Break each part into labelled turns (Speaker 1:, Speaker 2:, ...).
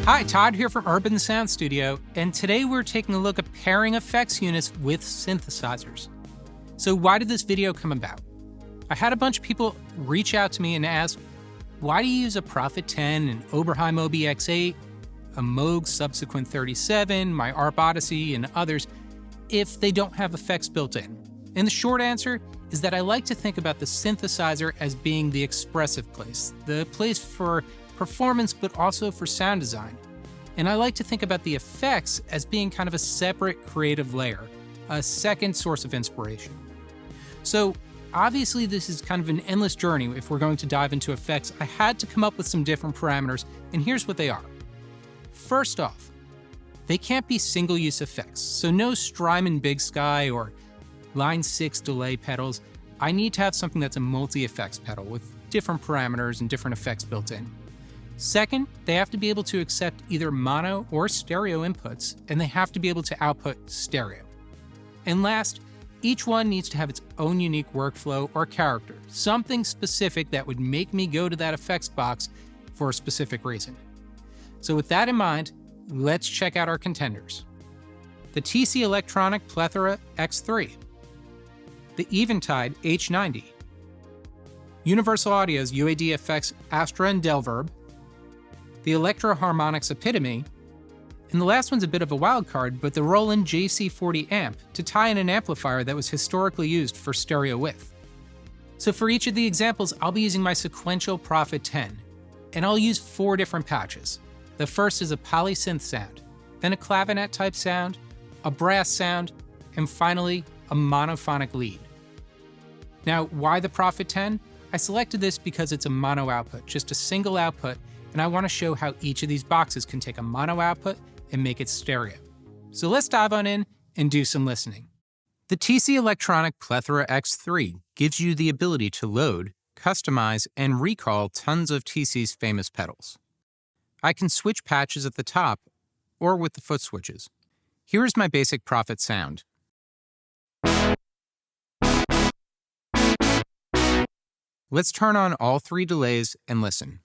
Speaker 1: Hi, Todd here from Urban Sound Studio, and today we're taking a look at pairing effects units with synthesizers. So why did this video come about? I had a bunch of people reach out to me and ask, why do you use a Prophet 10, an Oberheim OBX8, a Moog Subsequent 37, my ARP Odyssey, and others, if they don't have effects built in? And the short answer is that I like to think about the synthesizer as being the expressive place, the place for performance, but also for sound design. And I like to think about the effects as being kind of a separate creative layer, a second source of inspiration. So obviously this is kind of an endless journey if we're going to dive into effects. I had to come up with some different parameters, and here's what they are. First off, they can't be single-use effects, so no Strymon Big Sky or Line 6 delay pedals. I need to have something that's a multi-effects pedal with different parameters and different effects built in. Second, they have to be able to accept either mono or stereo inputs, and they have to be able to output stereo. And last, each one needs to have its own unique workflow or character, something specific that would make me go to that effects box for a specific reason. So with that in mind, let's check out our contenders. The TC Electronic Plethora X3, the Eventide H90, Universal Audio's UADFX Astra and DelVerb, the Electro-Harmonix Epitome, and the last one's a bit of a wild card, but the Roland JC-40 amp to tie in an amplifier that was historically used for stereo width. So for each of the examples, I'll be using my Sequential Prophet 10, and I'll use 4 different patches. The first is a polysynth sound, then a clavinet type sound, a brass sound, and finally a monophonic lead. Now, why the Prophet 10? I selected this because it's a mono output, just a single output, and I want to show how each of these boxes can take a mono output and make it stereo. So let's dive on in and do some listening. The TC Electronic Plethora X3 gives you the ability to load, customize, and recall tons of TC's famous pedals. I can switch patches at the top or with the foot switches. Here is my basic Prophet sound. Let's turn on all 3 delays and listen.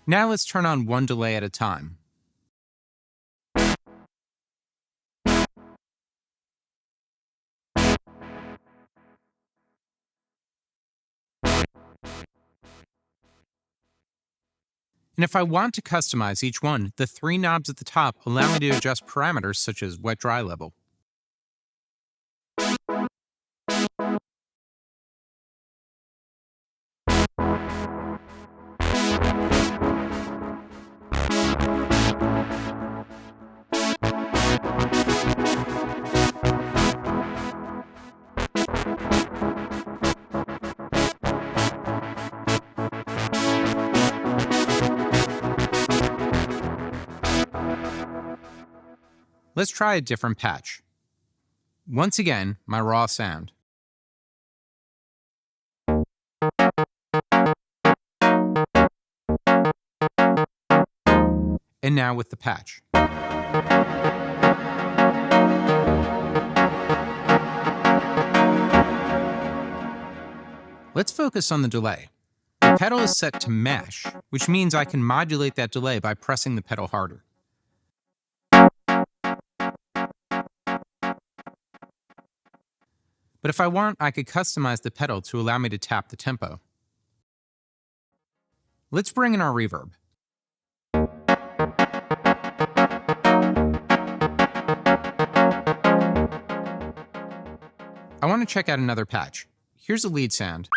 Speaker 1: Now let's turn on 1 delay at a time. And if I want to customize each one, the 3 knobs at the top allow me to adjust parameters such as wet-dry level. Let's try a different patch. Once again, my raw sound. And now with the patch. Let's focus on the delay. The pedal is set to mash, which means I can modulate that delay by pressing the pedal harder. But if I want, I could customize the pedal to allow me to tap the tempo. Let's bring in our reverb. I want to check out another patch. Here's a lead sound.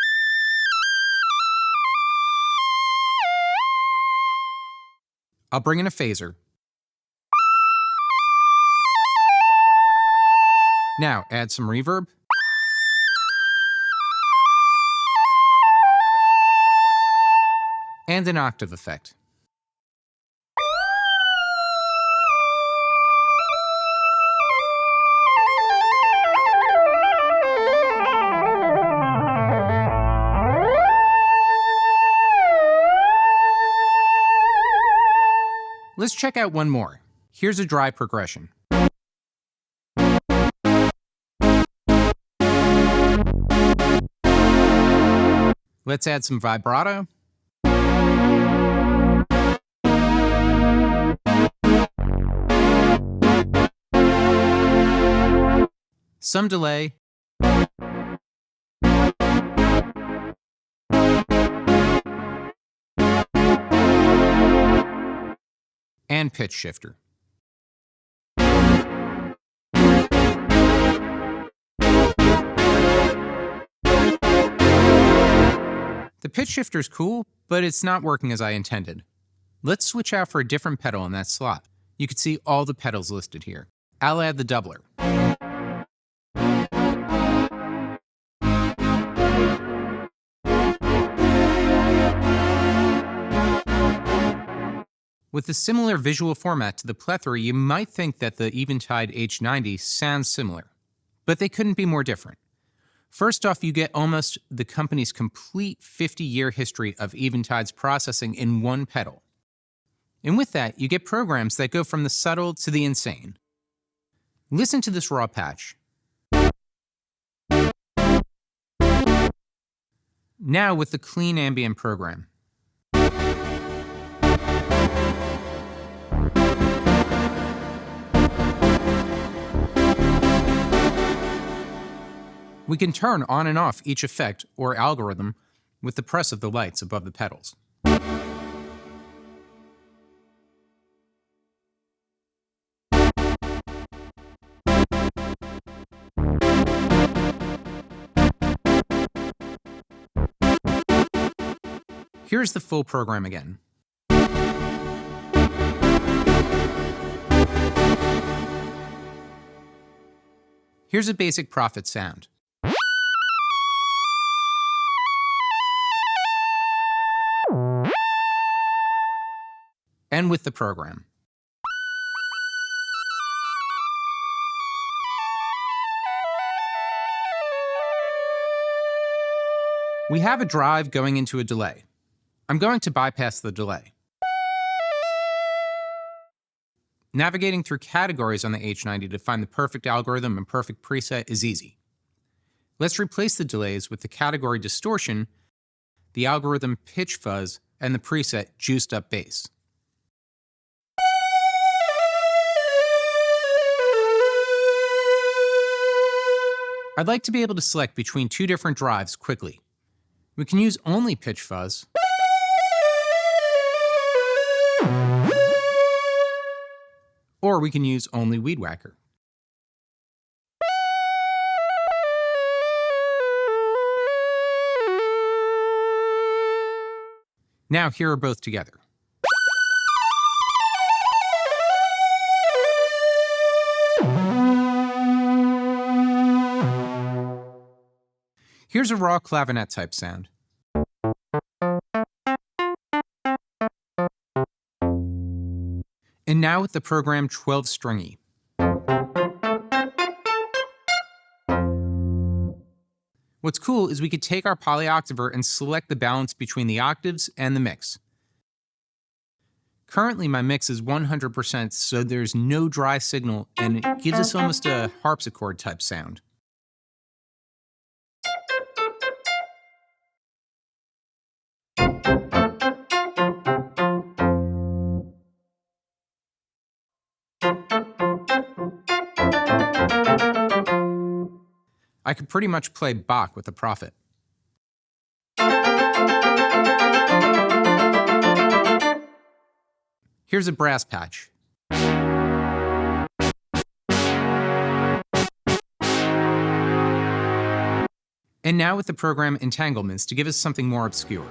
Speaker 1: I'll bring in a phaser. Now add some reverb. And an octave effect. Let's check out one more. Here's a dry progression. Let's add some vibrato. Some delay. And pitch shifter. The pitch shifter is cool, but it's not working as I intended. Let's switch out for a different pedal in that slot. You can see all the pedals listed here. I'll add the doubler. With a similar visual format to the Plethora, you might think that the Eventide H90 sounds similar, but they couldn't be more different. First off, you get almost the company's complete 50-year history of Eventide's processing in one pedal. And with that, you get programs that go from the subtle to the insane. Listen to this raw patch. Now with the clean ambient program. We can turn on and off each effect or algorithm with the press of the lights above the pedals. Here's the full program again. Here's a basic Prophet sound. And with the program. We have a drive going into a delay. I'm going to bypass the delay. Navigating through categories on the H90 to find the perfect algorithm and perfect preset is easy. Let's replace the delays with the category distortion, the algorithm pitch fuzz, and the preset juiced up bass. I'd like to be able to select between two different drives quickly. We can use only pitch fuzz, or we can use only weed whacker. Now here are both together. Here's a raw clavinet type sound. And now with the program 12 stringy. What's cool is we could take our polyoctaver and select the balance between the octaves and the mix. Currently my mix is 100%, so there's no dry signal, and it gives us almost a harpsichord type sound. I could pretty much play Bach with the Prophet. Here's a brass patch. And now with the program Entanglements to give us something more obscure.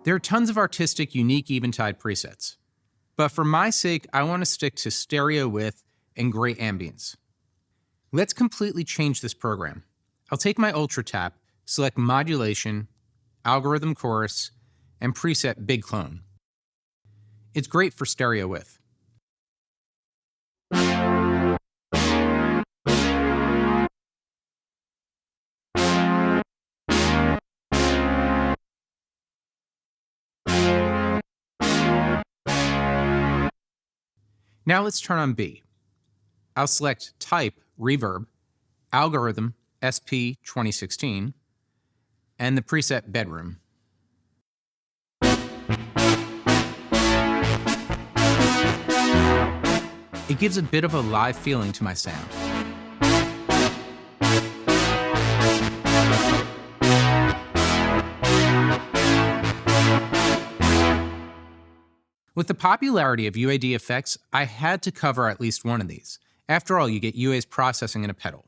Speaker 1: There are tons of artistic, unique Eventide presets. But for my sake, I want to stick to stereo width and great ambience. Let's completely change this program. I'll take my Ultra Tap, select Modulation, Algorithm Chorus, and preset Big Clone. It's great for stereo width. Now let's turn on B. I'll select Type, Reverb, Algorithm, SP 2016, and the preset Bedroom. It gives a bit of a live feeling to my sound. With the popularity of UADFX, I had to cover at least one of these. After all, you get UA's processing in a pedal.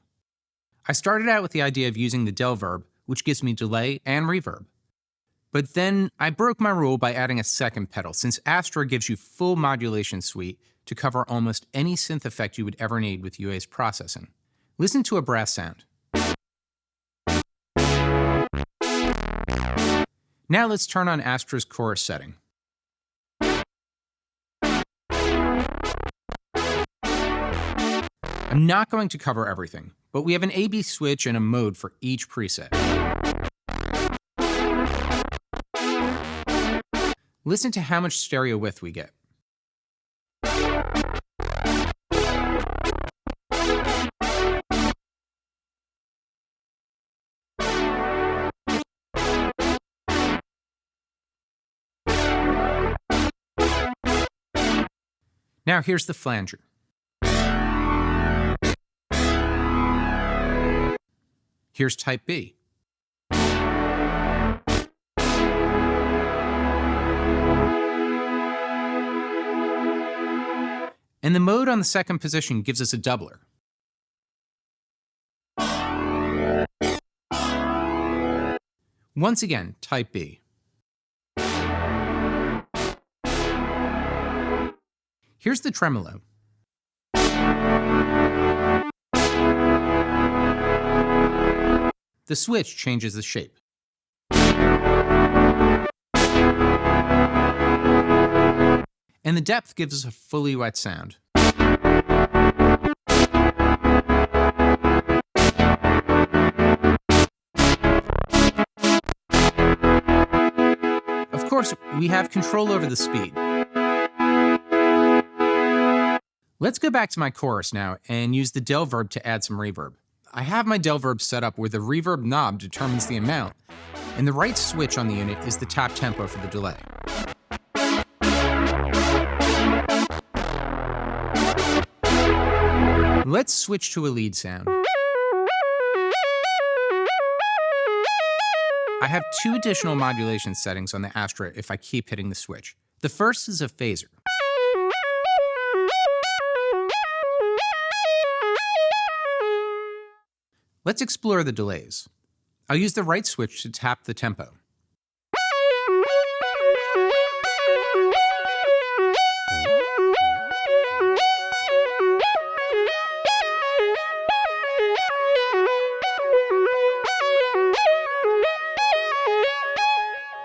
Speaker 1: I started out with the idea of using the DelVerb, which gives me delay and reverb. But then I broke my rule by adding a second pedal, since Astra gives you full modulation suite to cover almost any synth effect you would ever need with UA's processing. Listen to a brass sound. Now let's turn on Astra's chorus setting. I'm not going to cover everything, but we have an A/B switch and a mode for each preset. Listen to how much stereo width we get. Now here's the flanger. Here's Type B. And the mode on the second position gives us a doubler. Once again, Type B. Here's the tremolo. The switch changes the shape. And the depth gives us a fully wet sound. Of course, we have control over the speed. Let's go back to my chorus now and use the DelVerb to add some reverb. I have my DelVerb set up where the reverb knob determines the amount, and the right switch on the unit is the tap tempo for the delay. Let's switch to a lead sound. I have two additional modulation settings on the Astra if I keep hitting the switch. The first is a phaser. Let's explore the delays. I'll use the right switch to tap the tempo.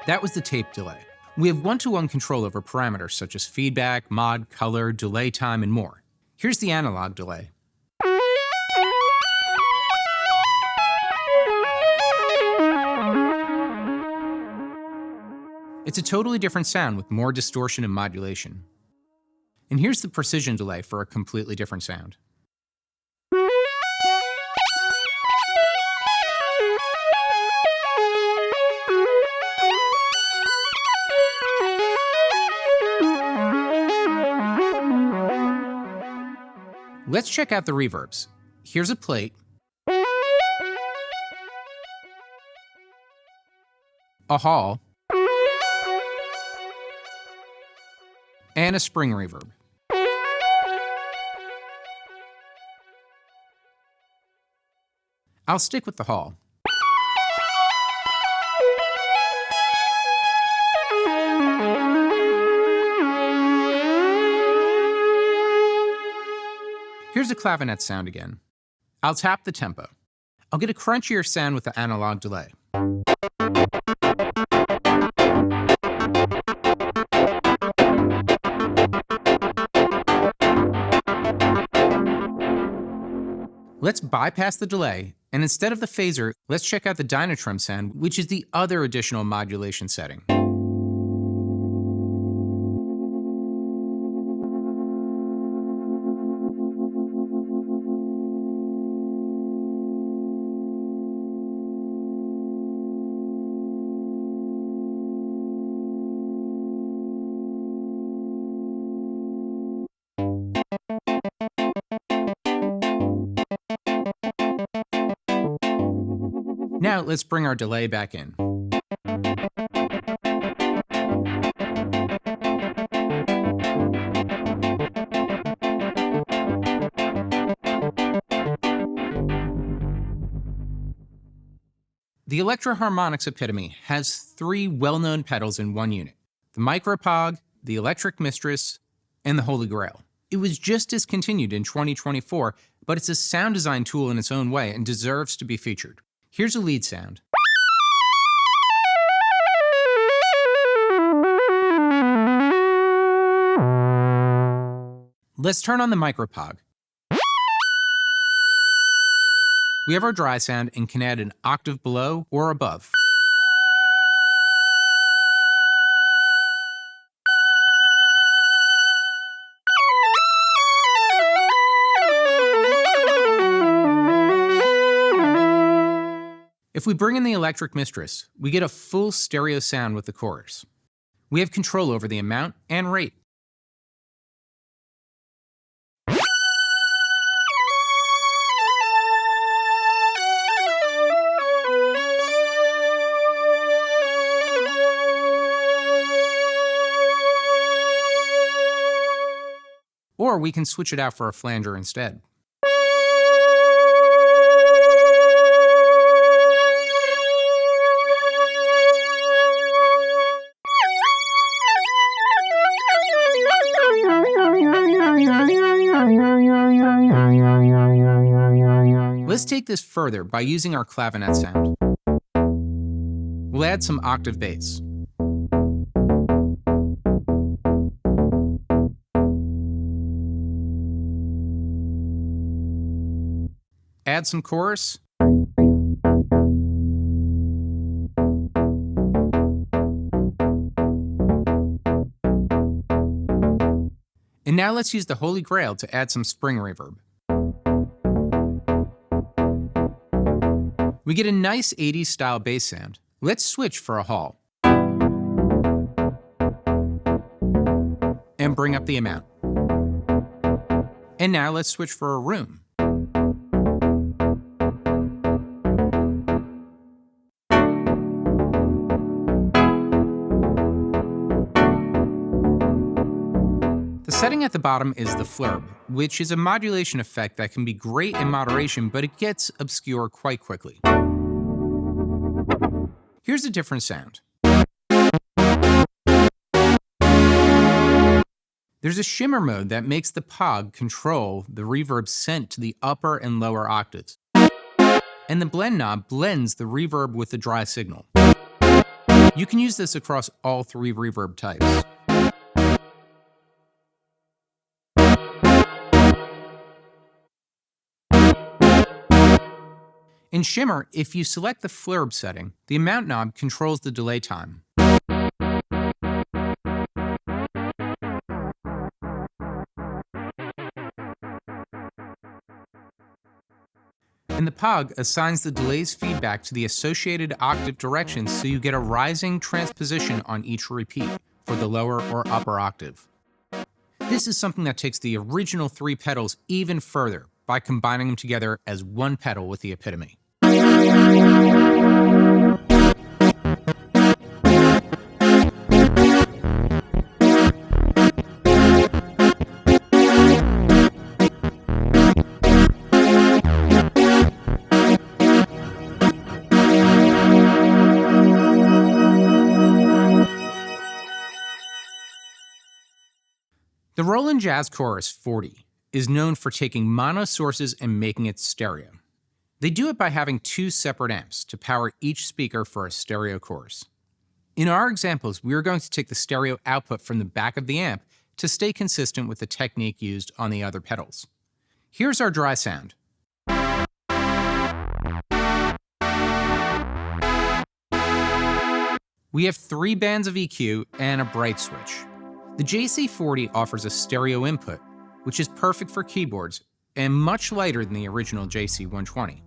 Speaker 1: That was the tape delay. We have one-to-one control over parameters such as feedback, mod, color, delay time, and more. Here's the analog delay. It's a totally different sound with more distortion and modulation. And here's the precision delay for a completely different sound. Let's check out the reverbs. Here's a plate, a hall, and a spring reverb. I'll stick with the hall. Here's a clavinet sound again. I'll tap the tempo. I'll get a crunchier sound with the analog delay. Let's bypass the delay, and instead of the phaser, let's check out the Dynatrum sound, which is the other additional modulation setting. now let's bring our delay back in. The Electro-Harmonix Epitome has 3 well-known pedals in one unit: the Micropog, the Electric Mistress, and the Holy Grail. It was just discontinued in 2024, but it's a sound design tool in its own way and deserves to be featured. Here's a lead sound. Let's turn on the Micropog. We have our dry sound and can add an octave below or above. If we bring in the Electric Mistress, we get a full stereo sound with the chorus. We have control over the amount and rate. Or we can switch it out for a flanger instead. Let's take this further by using our clavinet sound. We'll add some octave bass. Add some chorus. And now let's use the Holy Grail to add some spring reverb. We get a nice 80s style bass sound. Let's switch for a hall. And bring up the amount. And now let's switch for a room. The setting at the bottom is the flurb, which is a modulation effect that can be great in moderation, but it gets obscure quite quickly. Here's a different sound. There's a shimmer mode that makes the Pog control the reverb sent to the upper and lower octaves. And the blend knob blends the reverb with the dry signal. You can use this across all 3 reverb types. In Shimmer, if you select the flurb setting, the amount knob controls the delay time. And the Pog assigns the delay's feedback to the associated octave directions, so you get a rising transposition on each repeat for the lower or upper octave. This is something that takes the original 3 pedals even further by combining them together as one pedal with the Epitome. The Roland Jazz Chorus 40 is known for taking mono sources and making it stereo. They do it by having 2 separate amps to power each speaker for a stereo chorus. In our examples, we are going to take the stereo output from the back of the amp to stay consistent with the technique used on the other pedals. Here's our dry sound. We have 3 bands of EQ and a bright switch. The JC-40 offers a stereo input, which is perfect for keyboards and much lighter than the original JC-120.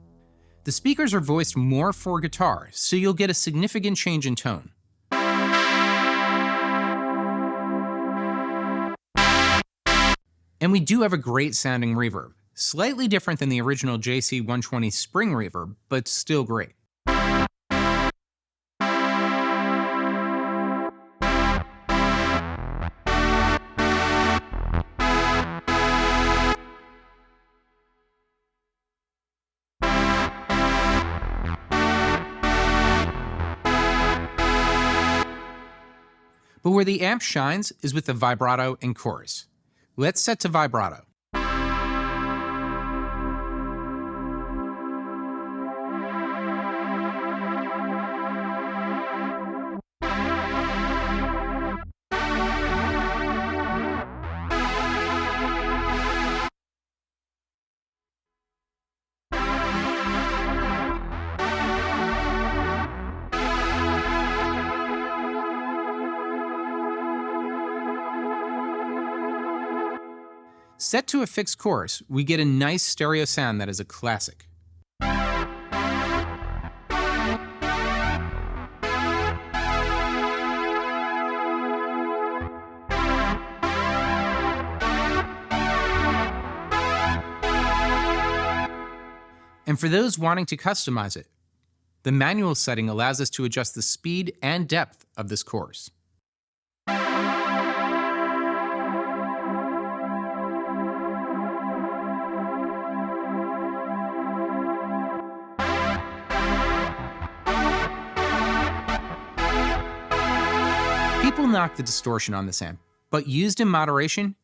Speaker 1: The speakers are voiced more for guitar, so you'll get a significant change in tone. And we do have a great sounding reverb, slightly different than the original JC-120 spring reverb, but still great. But where the amp shines is with the vibrato and chorus. Let's set to vibrato. Set to a fixed chorus, we get a nice stereo sound that is a classic. And for those wanting to customize it, the manual setting allows us to adjust the speed and depth of this chorus. People knock the distortion on this amp, but used in moderation,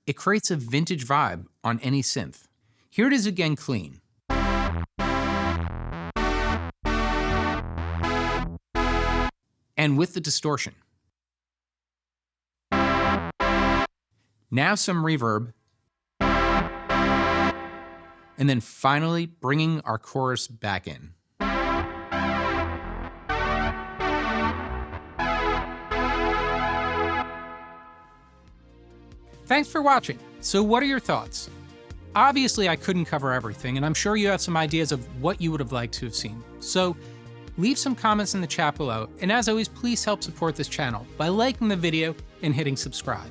Speaker 1: it creates a vintage vibe on any synth. Here it is again clean. And with the distortion. Now some reverb. And then finally bringing our chorus back in. Thanks for watching. So what are your thoughts? Obviously, I couldn't cover everything, and I'm sure you have some ideas of what you would have liked to have seen. So leave some comments in the chat below, and as always, please help support this channel by liking the video and hitting subscribe.